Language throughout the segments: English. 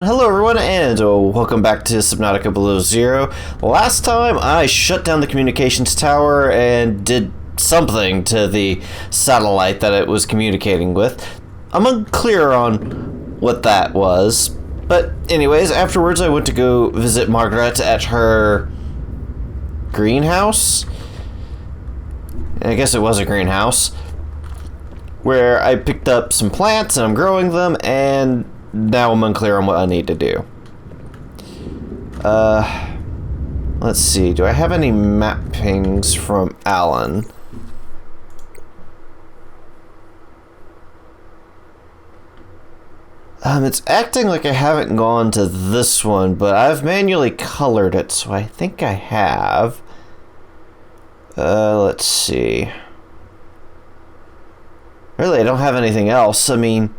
Hello everyone and welcome back to Subnautica Below Zero. Last time I shut down the communications tower and did something to the satellite that it was communicating with. I'm unclear on what that was, but anyways, afterwards I went to go visit Margaret at her greenhouse. I guess it was a greenhouse, where I picked up some plants and I'm growing them, and now I'm unclear on what I need to do. Let's see. Do I have any mappings from Alan? It's acting like I haven't gone to this one, but I've manually colored it, so I think I have. Let's see. Really, I don't have anything else. I mean,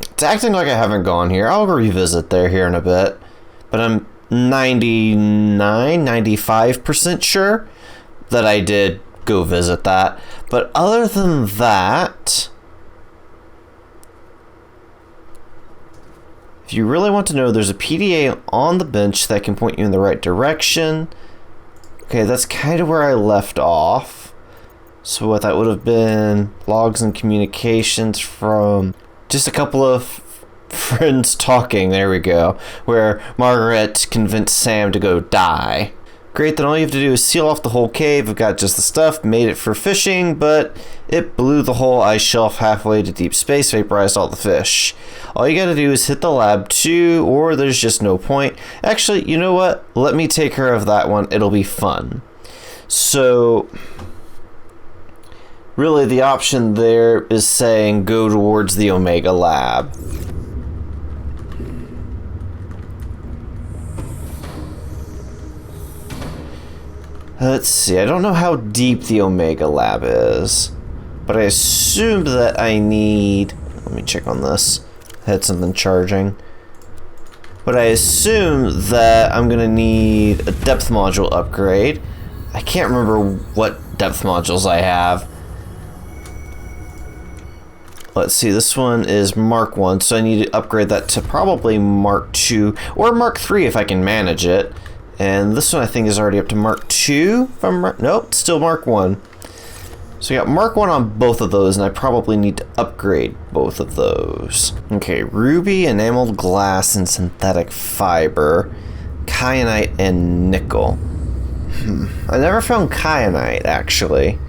it's acting like I haven't gone here. I'll revisit there here in a bit. But I'm 95% sure that I did go visit that. But other than that, if you really want to know, there's a PDA on the bench that can point you in the right direction. Okay, that's kind of where I left off. So what that would have been, logs and communications from just a couple of friends talking, there we go, where Margaret convinced Sam to go die. Great, then all you have to do is seal off the whole cave. I've got just the stuff, made it for fishing, but it blew the whole ice shelf halfway to deep space, vaporized all the fish. All you gotta do is hit the lab too, or there's just no point. Actually, you know what? Let me take care of that one. It'll be fun. So really, the option there is saying go towards the Omega Lab. Let's see, I don't know how deep the Omega Lab is, but I assume that I need... Let me check on this. I had something charging. But I assume that I'm going to need a depth module upgrade. I can't remember what depth modules I have. Let's see, this one is Mark 1, so I need to upgrade that to probably Mark 2 or Mark 3 if I can manage it. And this one I think is already up to Mark 2, if I'm right. Nope, still Mark 1. So I got Mark 1 on both of those, and I probably need to upgrade both of those. Okay, ruby, enameled glass, and synthetic fiber, kyanite, and nickel. I never found kyanite, actually.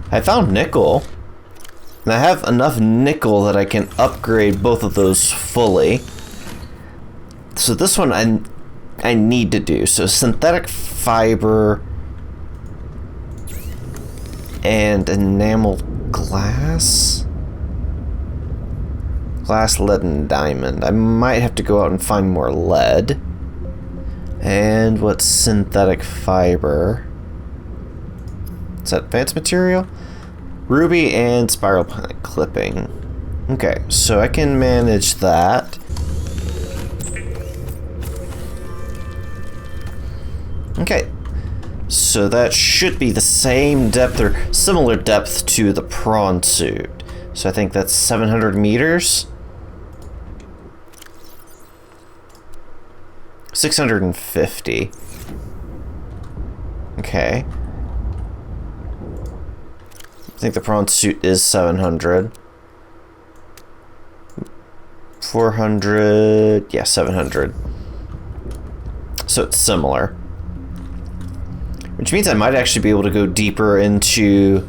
I found nickel. And I have enough nickel that I can upgrade both of those fully. So this one I need to do. So synthetic fiber and enameled glass. Glass, lead, and diamond. I might have to go out and find more lead. And what's synthetic fiber? Is that advanced material? Ruby and spiral plant clipping. Okay, so I can manage that. Okay, so that should be the same depth or similar depth to the prawn suit. So I think that's 700 meters. 650. Okay. I think the prawn suit is 700. 400, yeah, 700. So it's similar. Which means I might actually be able to go deeper into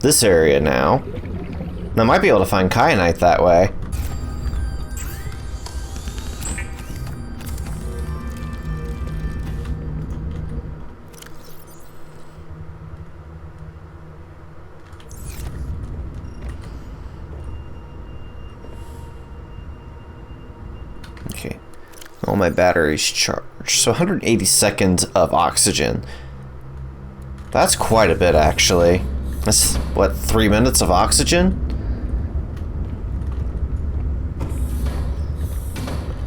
this area now. And I might be able to find kyanite that way. Okay, all my batteries charged. So 180 seconds of oxygen. That's quite a bit, actually. That's, what, 3 minutes of oxygen?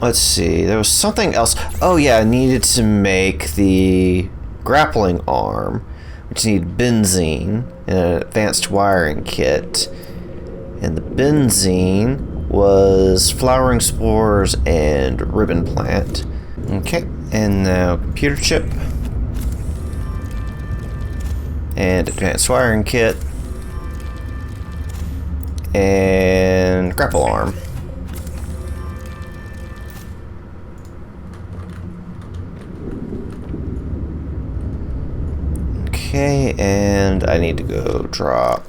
Let's see, there was something else. Oh yeah, I needed to make the grappling arm, We just need benzene and an advanced wiring kit. And the benzene was flowering spores and ribbon plant. Okay, and now computer chip. And advanced wiring kit. And grapple arm. Okay, and I need to go drop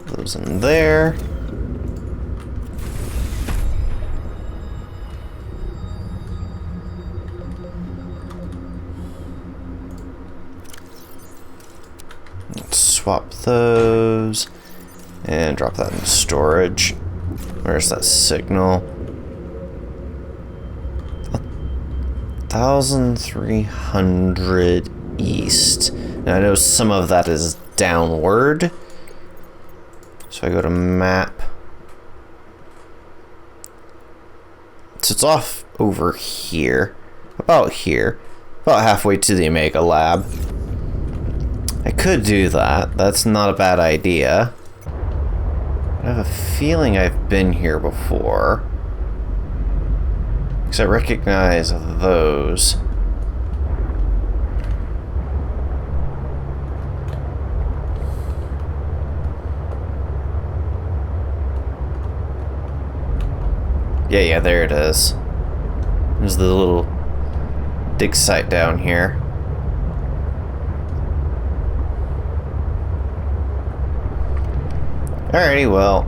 those in there. Let's swap those and drop that in storage. Where's that signal? 1,300 east. Now I know some of that is downward. So I go to map. So it's off over here. About halfway to the Omega Lab. I could do that. That's not a bad idea. I have a feeling I've been here before. Because I recognize those. Yeah, there it is. There's the little dig site down here. Alrighty, well.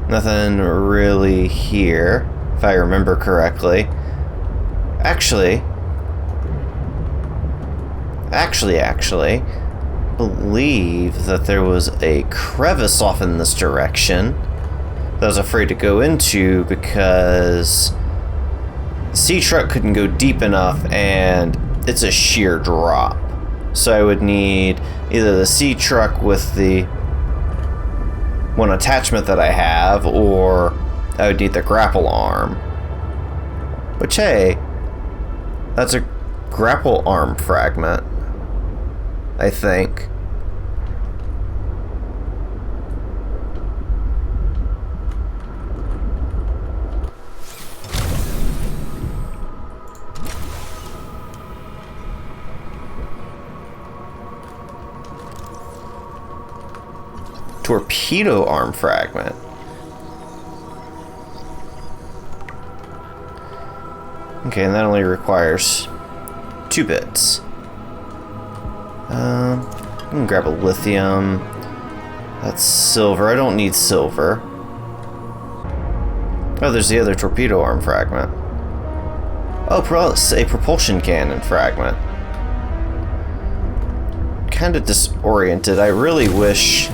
Nothing really here, if I remember correctly. Actually, believe that there was a crevice off in this direction that I was afraid to go into because the sea truck couldn't go deep enough and it's a sheer drop. So I would need either the sea truck with the one attachment that I have, or I would need the grapple arm. Which, hey, that's a grapple arm fragment, I think. Torpedo arm fragment. Okay, and that only requires 2 bits. I can grab a lithium. That's silver. I don't need silver. Oh, there's the other torpedo arm fragment. Oh, a propulsion cannon fragment. Kind of disoriented. I really wish...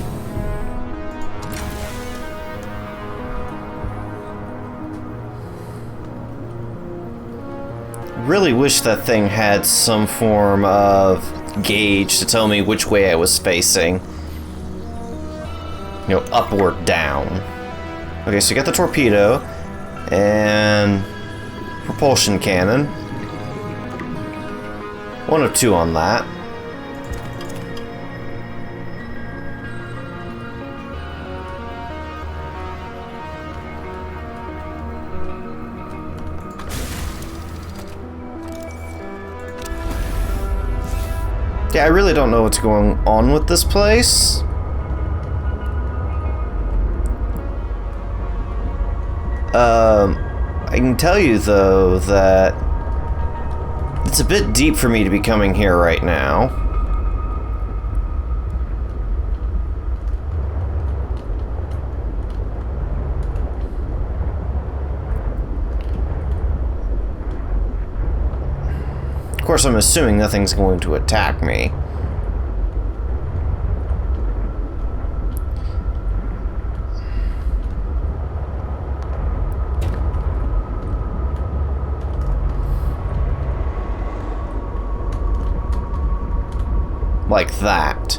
really wish that thing had some form of gauge to tell me which way I was facing. You know, up or down. Okay, so you got the torpedo and propulsion cannon. 1 of 2 on that. Yeah, I really don't know what's going on with this place. I can tell you, though, that it's a bit deep for me to be coming here right now. Of course, I'm assuming nothing's going to attack me. Like that.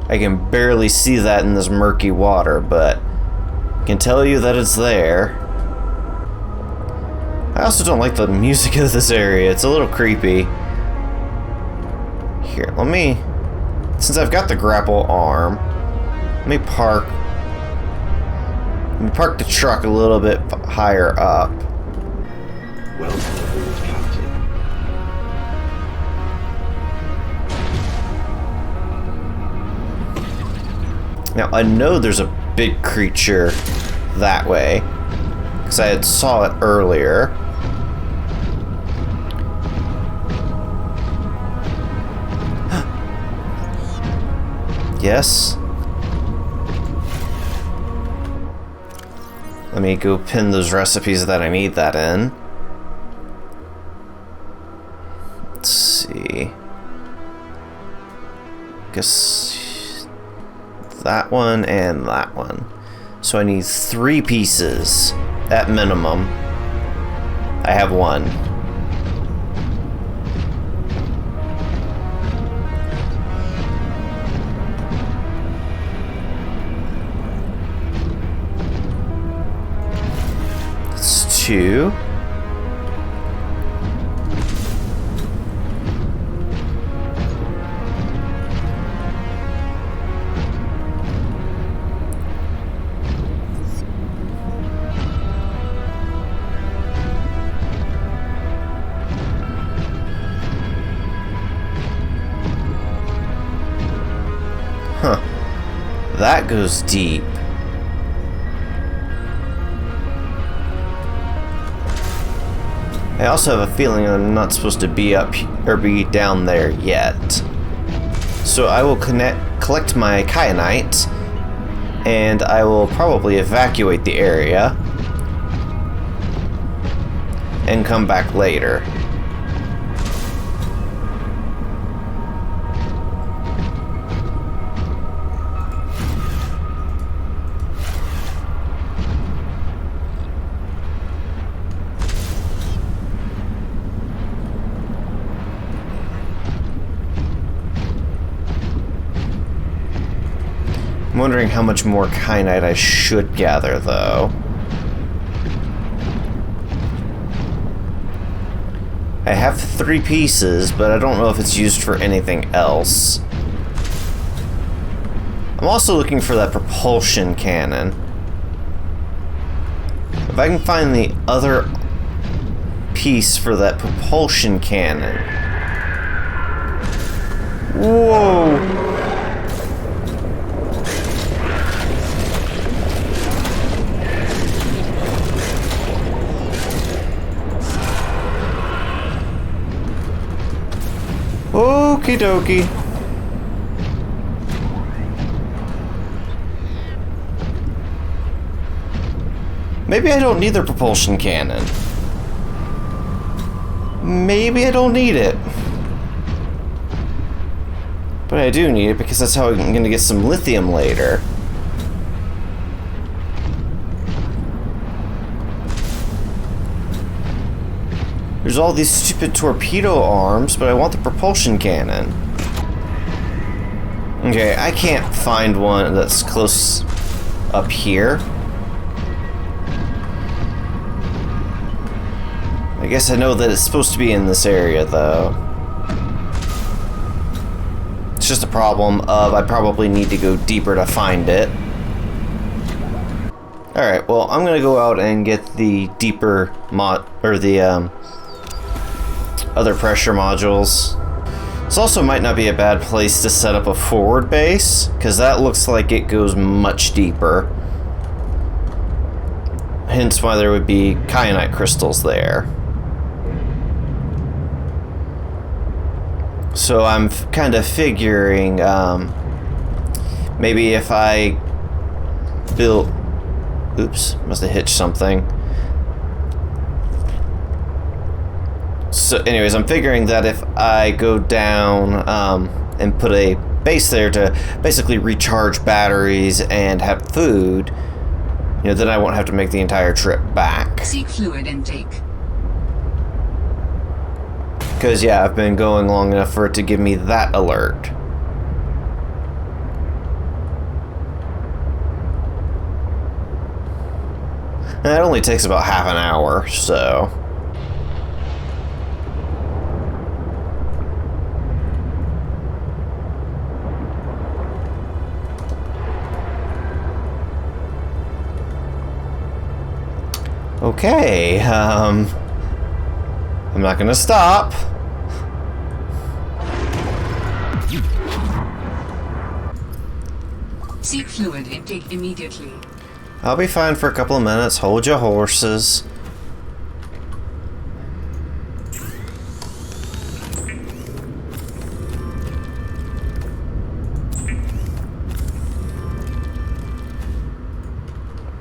I can barely see that in this murky water, but I can tell you that it's there. I also don't like the music of this area. It's a little creepy. Here, let me... Since I've got the grapple arm, let me park the truck a little bit higher up. Welcome aboard, Captain. Now, I know there's a big creature that way, because I had saw it earlier. Yes. Let me go pin those recipes that I need that in. Let's see. Guess that one and that one. So I need 3 pieces at minimum. I have 1. That's 2. Huh. That goes deep. I also have a feeling I'm not supposed to be up or be down there yet. So I will collect my Kyanite, and I will probably evacuate the area and come back later. I'm wondering how much more Kyanite I should gather, though. I have 3 pieces, but I don't know if it's used for anything else. I'm also looking for that propulsion cannon. If I can find the other piece for that propulsion cannon. Whoa! Okie dokie. Maybe I don't need the propulsion cannon. Maybe I don't need it. But I do need it because that's how I'm going to get some lithium later. There's all these stupid torpedo arms, but I want the propulsion cannon. Okay, I can't find one that's close up here. I guess I know that it's supposed to be in this area, though. It's just a problem of I probably need to go deeper to find it. Alright, well, I'm gonna go out and get the deeper other pressure modules. This also might not be a bad place to set up a forward base, because that looks like it goes much deeper. Hence why there would be kyanite crystals there. So I'm kind of figuring maybe if I build... Oops, must have hitched something. So anyways, I'm figuring that if I go down and put a base there to basically recharge batteries and have food, you know, then I won't have to make the entire trip back. Seek fluid intake. Because, yeah, I've been going long enough for it to give me that alert. And that only takes about half an hour, so... Okay, I'm not gonna stop. Seek fluid intake immediately. I'll be fine for a couple of minutes. Hold your horses.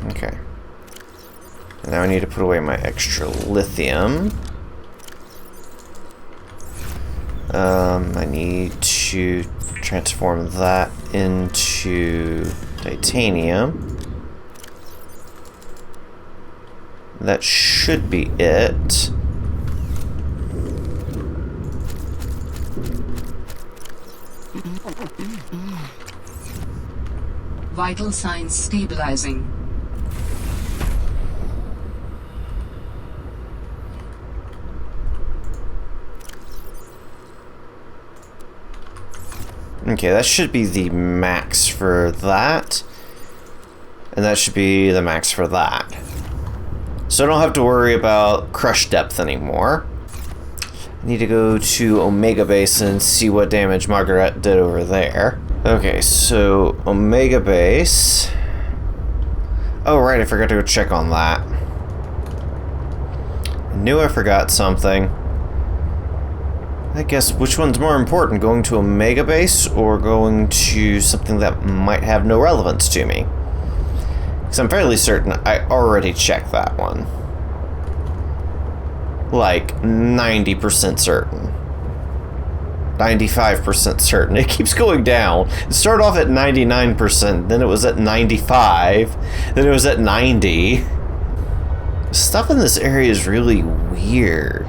Okay. Now I need to put away my extra lithium. I need to transform that into titanium. That should be it. Vital signs stabilizing. Okay, that should be the max for that. And that should be the max for that. So I don't have to worry about crush depth anymore. I need to go to Omega Base and see what damage Margaret did over there. Okay, so Omega Base. Oh, right, I forgot to go check on that. I knew I forgot something. I guess which one's more important, going to Omega Base or going to something that might have no relevance to me? Because I'm fairly certain I already checked that one. Like 90% certain. 95% certain. It keeps going down. It started off at 99%, then it was at 95, then it was at 90. Stuff in this area is really weird.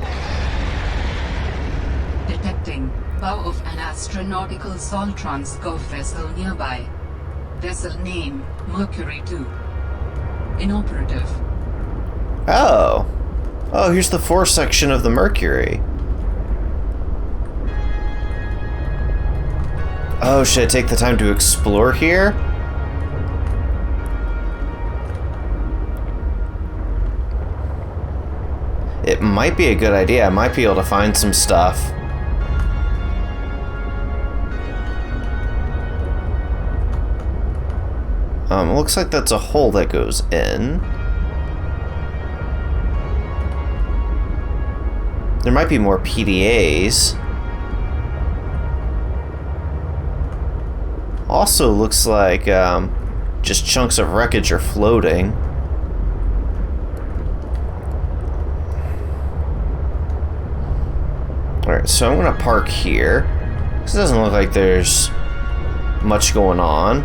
Detecting bow of an astronautical Sol Transgov vessel nearby. Vessel name Mercury II. Inoperative. Oh. Oh, here's the fore section of the Mercury. Oh, should I take the time to explore here? It might be a good idea. I might be able to find some stuff. Looks like that's a hole that goes in. There might be more PDAs. Also looks like just chunks of wreckage are floating. Alright, so I'm gonna park here. This doesn't look like there's much going on.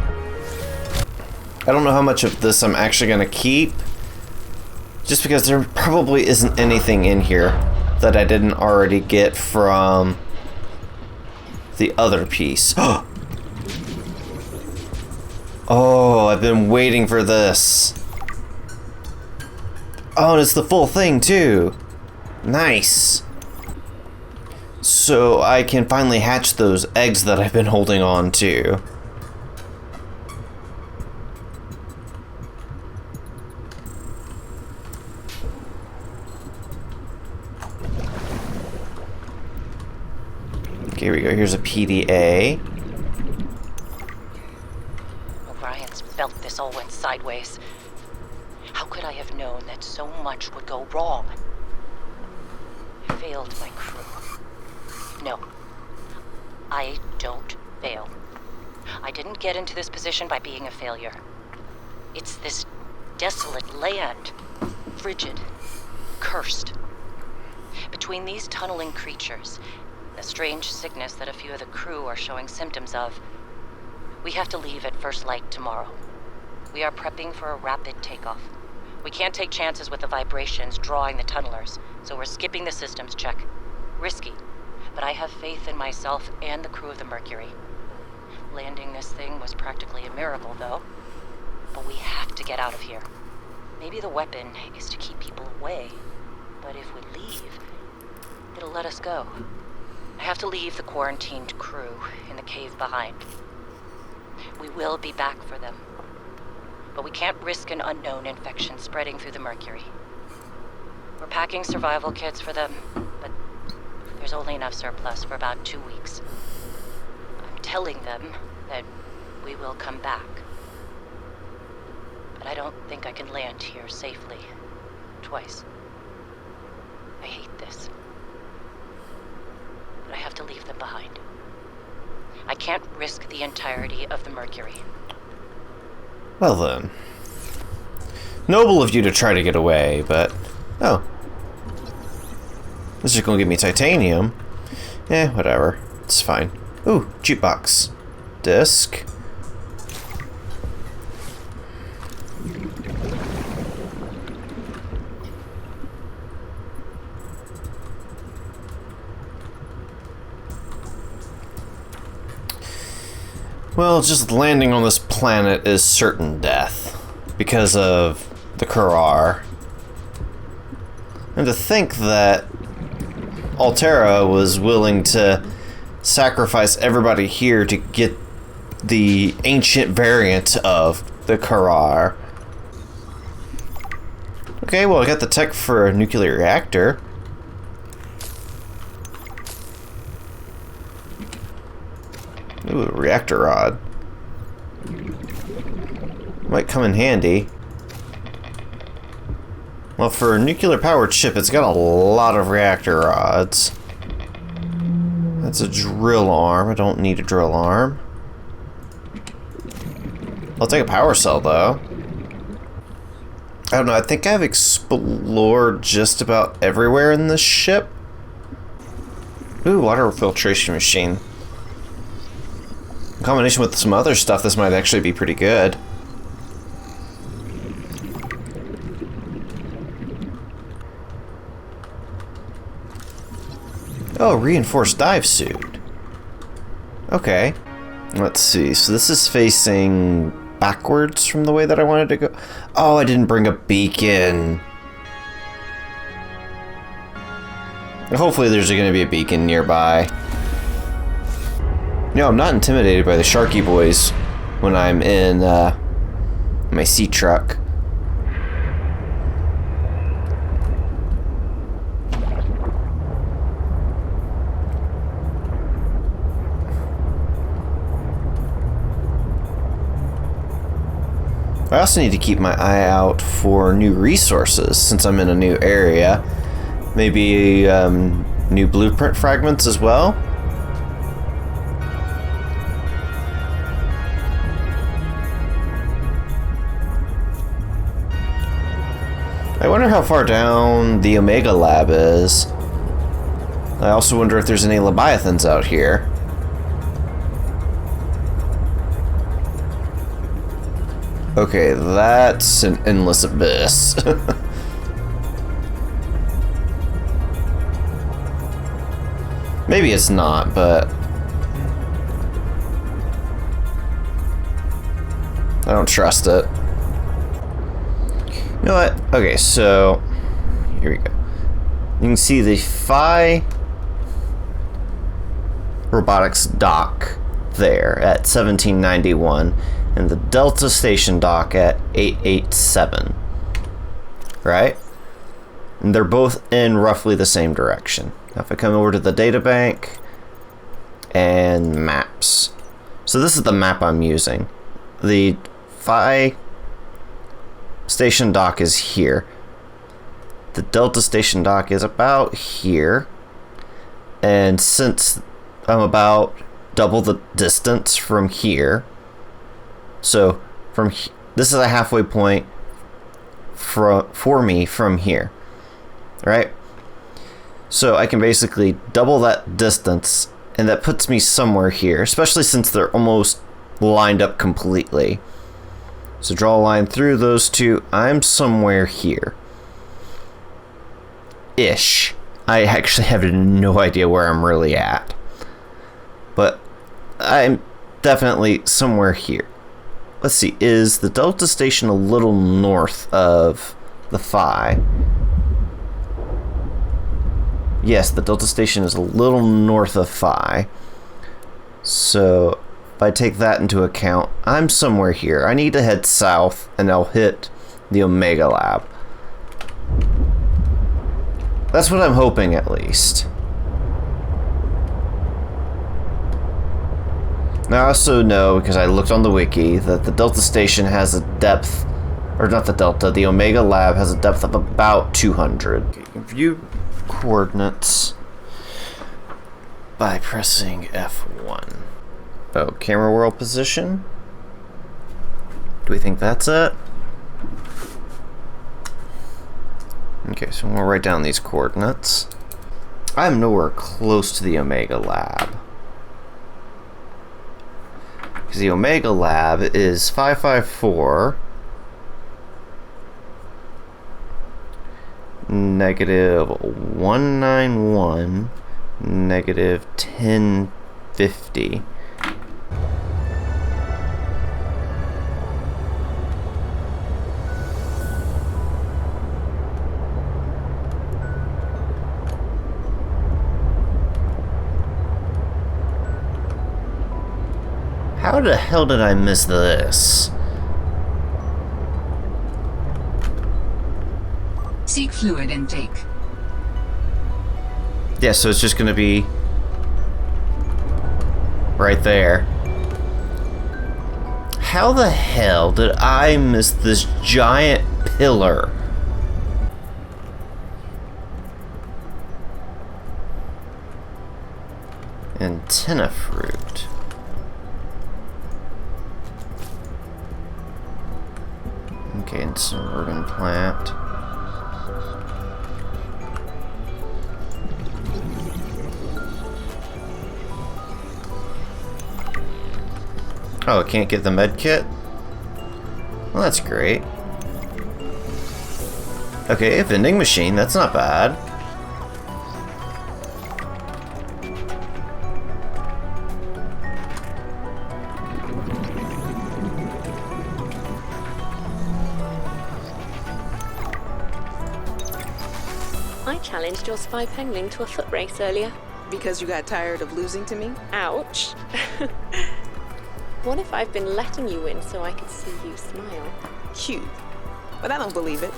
I don't know how much of this I'm actually gonna keep. Just because there probably isn't anything in here that I didn't already get from the other piece. Oh, I've been waiting for this. Oh, and it's the full thing too. Nice. So I can finally hatch those eggs that I've been holding on to. Here we go. Here's a PDA. O'Brien's felt this all went sideways. How could I have known that so much would go wrong? I failed my crew. No. I don't fail. I didn't get into this position by being a failure. It's this desolate land. Frigid. Cursed. Between these tunneling creatures, a strange sickness that a few of the crew are showing symptoms of, we have to leave at first light tomorrow. We are prepping for a rapid takeoff. We can't take chances with the vibrations drawing the tunnelers, so we're skipping the systems check. Risky, but I have faith in myself and the crew of the Mercury. Landing this thing was practically a miracle, though. But we have to get out of here. Maybe the weapon is to keep people away, but if we leave, it'll let us go. I have to leave the quarantined crew in the cave behind. We will be back for them. But we can't risk an unknown infection spreading through the Mercury. We're packing survival kits for them, but there's only enough surplus for about 2 weeks. I'm telling them that we will come back. But I don't think I can land here safely. Twice. I hate this. But I have to leave them behind. I can't risk the entirety of the Mercury. Well then. Noble of you to try to get away, but... Oh. This is gonna give me titanium. Eh, whatever. It's fine. Ooh, jukebox. Disc. Well, just landing on this planet is certain death because of the Kurar. And to think that Alterra was willing to sacrifice everybody here to get the ancient variant of the Kurar. Okay, well, I got the tech for a nuclear reactor. Ooh, a reactor rod. Might come in handy. Well, for a nuclear-powered ship, it's got a lot of reactor rods. That's a drill arm. I don't need a drill arm. I'll take a power cell, though. I don't know, I think I've explored just about everywhere in this ship. Ooh, water filtration machine. In combination with some other stuff, this might actually be pretty good. Oh, reinforced dive suit. Okay. Let's see. So this is facing backwards from the way that I wanted to go. Oh, I didn't bring a beacon. Hopefully there's going to be a beacon nearby. No, I'm not intimidated by the Sharky boys when I'm in my sea truck. I also need to keep my eye out for new resources since I'm in a new area. Maybe new blueprint fragments as well. I wonder how far down the Omega Lab is. I also wonder if there's any leviathans out here. Okay, that's an endless abyss. Maybe it's not, but I don't trust it. You know what? Okay, so here we go. You can see the Phi robotics dock there at 1791 and the Delta station dock at 887. Right? And they're both in roughly the same direction. Now if I come over to the data bank and maps. So this is the map I'm using. The Phi station dock is here. The Delta station dock is about here. And since I'm about double the distance from here, so this is a halfway point for me from here, right? So I can basically double that distance, and that puts me somewhere here, especially since they're almost lined up completely. So draw a line through those two. I'm somewhere here. Ish. I actually have no idea where I'm really at. But I'm definitely somewhere here. Let's see, is the Delta station a little north of the Phi? Yes, the Delta station is a little north of Phi. So if I take that into account, I'm somewhere here. I need to head south and I'll hit the Omega Lab. That's what I'm hoping, at least. Now, I also know, because I looked on the wiki, that the Delta Station has a depth, or not the Delta, the Omega Lab has a depth of about 200. View coordinates by pressing F1. Oh, camera world position? Do we think that's it? Okay, so we'll write down these coordinates. I'm nowhere close to the Omega Lab. Because the Omega Lab is 554 negative 191 negative 1050. How the hell did I miss this? Seek fluid intake. Yeah, so it's just gonna be right there. How the hell did I miss this giant pillar? Antenna fruit. Okay, and some urban plant. Oh, I can't get the med kit? Well, that's great. Okay, a vending machine, that's not bad. I challenged your spy pengling to a foot race earlier. Because you got tired of losing to me? Ouch. What if I've been letting you win so I could see you smile? Cute. But I don't believe it.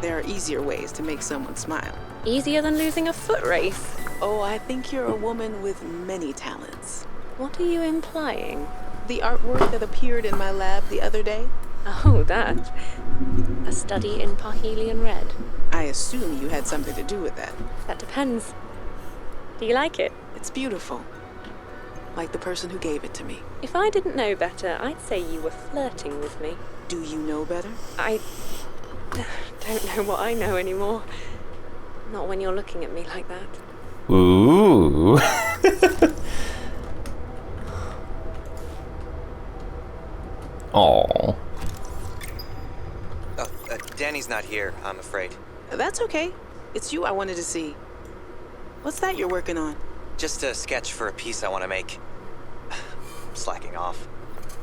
There are easier ways to make someone smile. Easier than losing a foot race? Oh, I think you're a woman with many talents. What are you implying? The artwork that appeared in my lab the other day? Oh, that. A study in Parhelion Red. I assume you had something to do with that. That depends. Do you like it? It's beautiful. Like the person who gave it to me. If I didn't know better, I'd say you were flirting with me. Do you know better? I don't know what I know anymore. Not when you're looking at me like that. Ooh. Aww. Oh, Danny's not here, I'm afraid. That's okay. It's you I wanted to see. What's that you're working on? Just a sketch for a piece I want to make. Slacking off.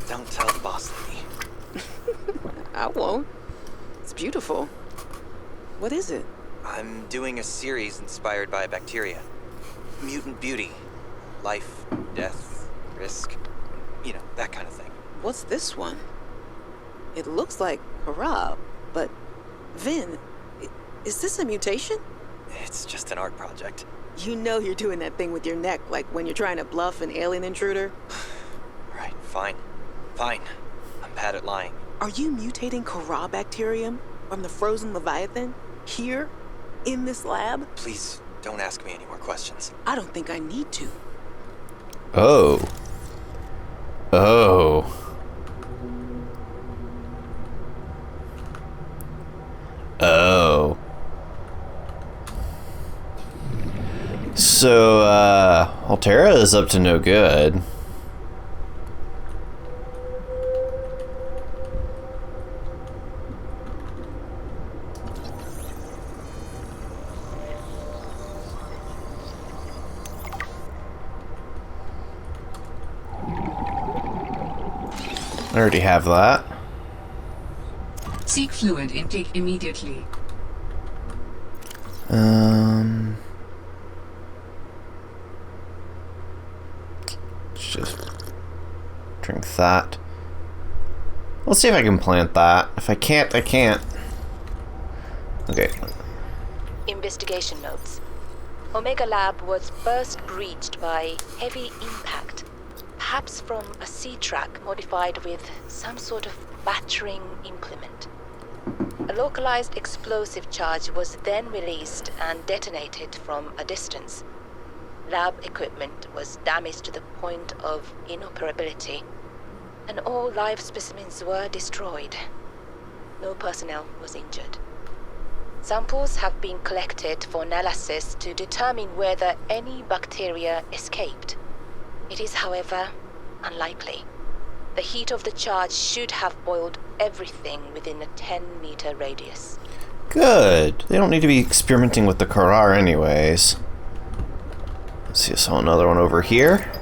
Don't tell the boss lady. I won't. It's beautiful. What is it? I'm doing a series inspired by bacteria. Mutant beauty. Life, death, risk. You know, that kind of thing. What's this one? It looks like Harab, but Vin, is this a mutation? It's just an art project. You know you're doing that thing with your neck, like when you're trying to bluff an alien intruder. Right, fine. Fine. I'm bad at lying. Are you mutating Corabacterium from the frozen leviathan? Here? In this lab? Please, don't ask me any more questions. I don't think I need to. Oh. Oh. Oh. So, Alterra is up to no good. I already have that. Seek fluid intake immediately. Let's just drink that. Let's see if I can plant that. If I can't, I can't. Okay. investigation notes. Omega Lab was first breached by heavy impact, perhaps from a sea track modified with some sort of battering implement. A localized explosive charge was then released and detonated from a distance. Lab equipment was damaged to the point of inoperability, and all live specimens were destroyed. No personnel was injured. Samples have been collected for analysis to determine whether any bacteria escaped. It is, however, unlikely. The heat of the charge should have boiled everything within a 10-meter radius. Good. They don't need to be experimenting with the Karar anyways. Let's see, I saw another one over here.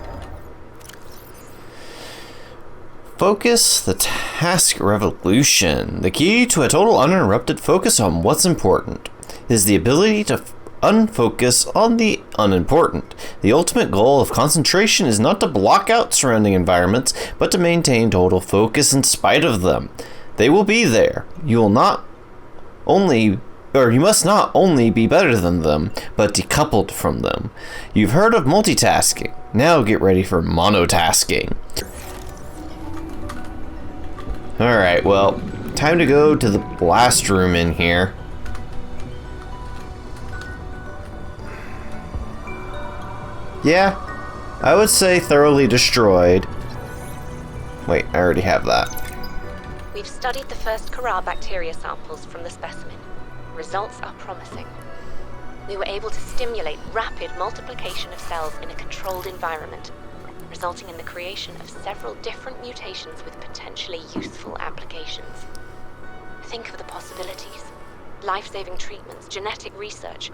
Focus the task revolution. The key to a total uninterrupted focus on what's important is the ability to unfocus on the unimportant. The ultimate goal of concentration is not to block out surrounding environments, but to maintain total focus in spite of them. They will be there. You must not only be better than them, but decoupled from them. You've heard of multitasking. Now get ready for monotasking. Alright, well, time to go to the blast room in here. Yeah, I would say thoroughly destroyed. Wait, I already have that. We've studied the first Karar bacteria samples from the specimen. Results are promising. We were able to stimulate rapid multiplication of cells in a controlled environment, resulting in the creation of several different mutations with potentially useful applications. Think of the possibilities. Life-saving treatments, genetic research.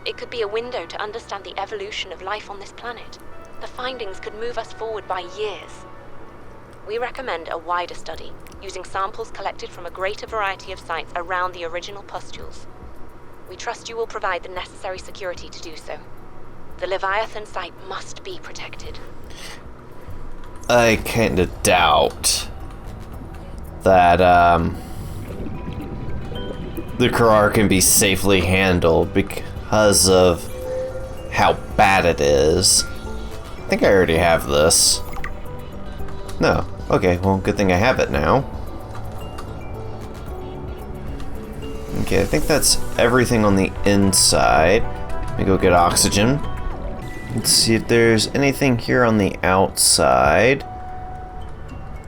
It could be a window to understand the evolution of life on this planet. The findings could move us forward by years. We recommend a wider study, using samples collected from a greater variety of sites around the original pustules. We trust you will provide the necessary security to do so. The Leviathan site must be protected. I kinda doubt that, the Karar can be safely handled because of how bad it is. I think I already have this. No. Okay, well, good thing I have it now. Okay, I think that's everything on the inside. Let me go get oxygen. Let's see if there's anything here on the outside.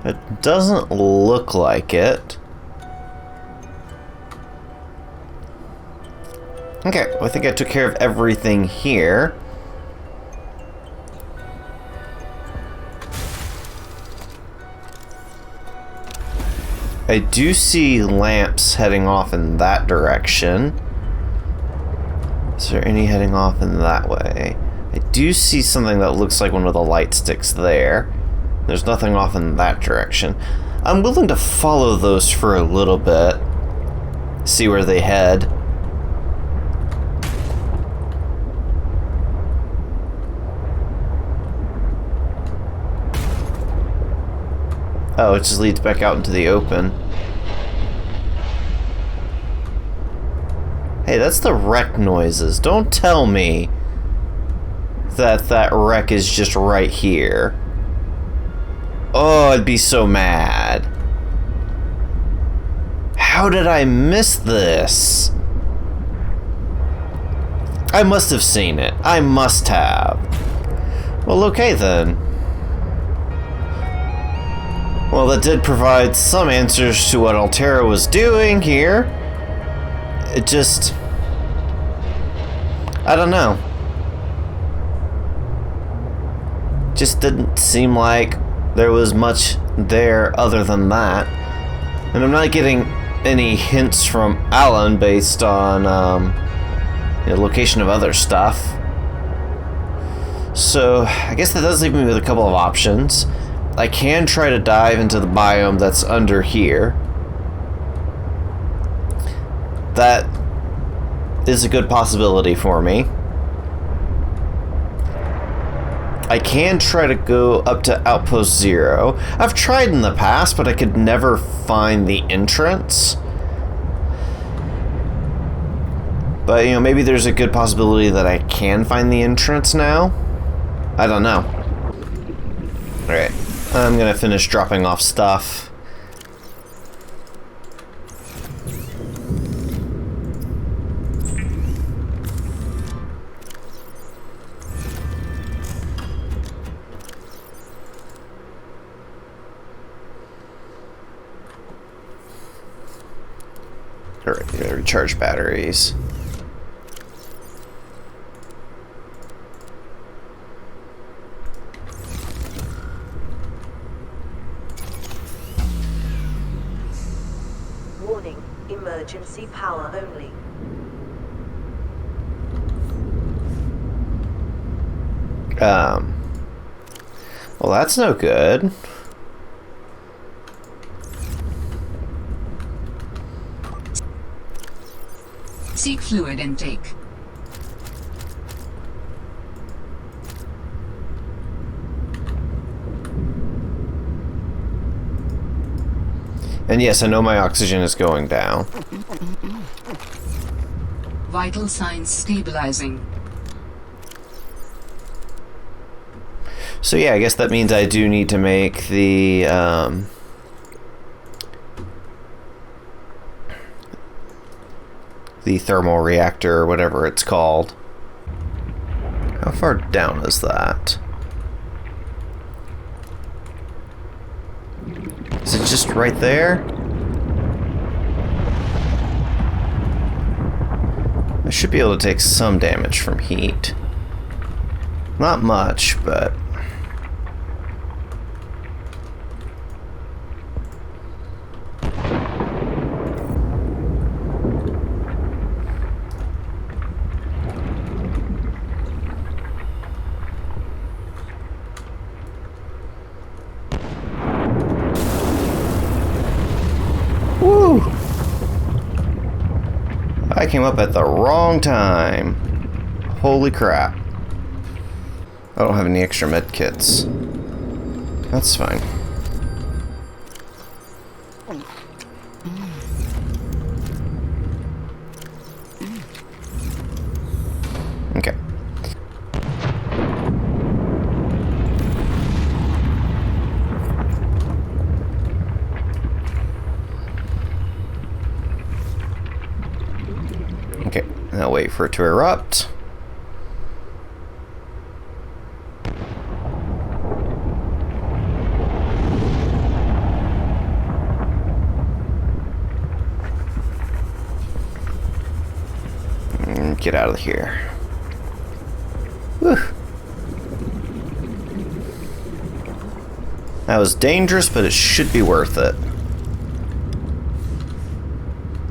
It doesn't look like it. Okay, well, I think I took care of everything here. I do see lamps heading off in that direction. Is there any heading off in that way? I do see something that looks like one of the light sticks there. There's nothing off in that direction. I'm willing to follow those for a little bit. See where they head. Oh, it just leads back out into the open. Hey, that's the wreck noises. Don't tell me that wreck is just right here. Oh, I'd be so mad. How did I miss this? I must have seen it. I must have. Well, okay then. Well, that did provide some answers to what Alterra was doing here. It just... I don't know. Just didn't seem like there was much there other than that. And I'm not getting any hints from Alan based on the location of other stuff. So, I guess that does leave me with a couple of options. I can try to dive into the biome that's under here. That is a good possibility for me. I can try to go up to Outpost Zero. I've tried in the past, but I could never find the entrance. But, you know, maybe there's a good possibility that I can find the entrance now. I don't know. Alright, I'm gonna finish dropping off stuff. Alright, gotta recharge batteries. Warning, emergency power only. Well, that's no good. Seek fluid intake. And yes, I know my oxygen is going down. Vital signs stabilizing. So yeah, I guess that means I do need to make the thermal reactor, or whatever it's called. How far down is that? Is it just right there? I should be able to take some damage from heat. Not much, but... Woo! I came up at the wrong time. Holy crap. I don't have any extra med kits. That's fine. Okay. Okay, now wait for it to erupt. And get out of here. Whew. That was dangerous, but it should be worth it.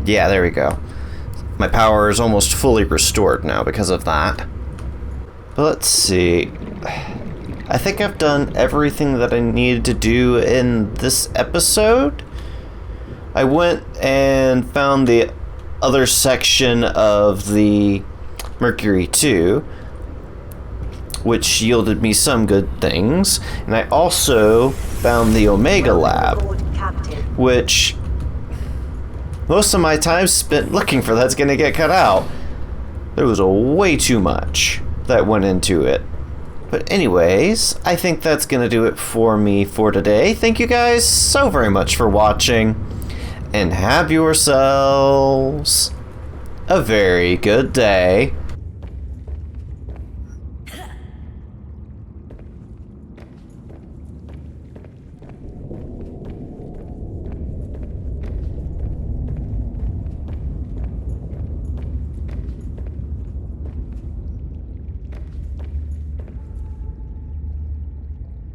Yeah, there we go. My power is almost fully restored now because of that. But let's see. I think I've done everything that I needed to do in this episode. I went and found the other section of the Mercury II, which yielded me some good things. And I also found the Omega Lab, which... most of my time spent looking for that's going to get cut out. There was way too much that went into it. But anyways, I think that's going to do it for me for today. Thank you guys so very much for watching. And have yourselves a very good day.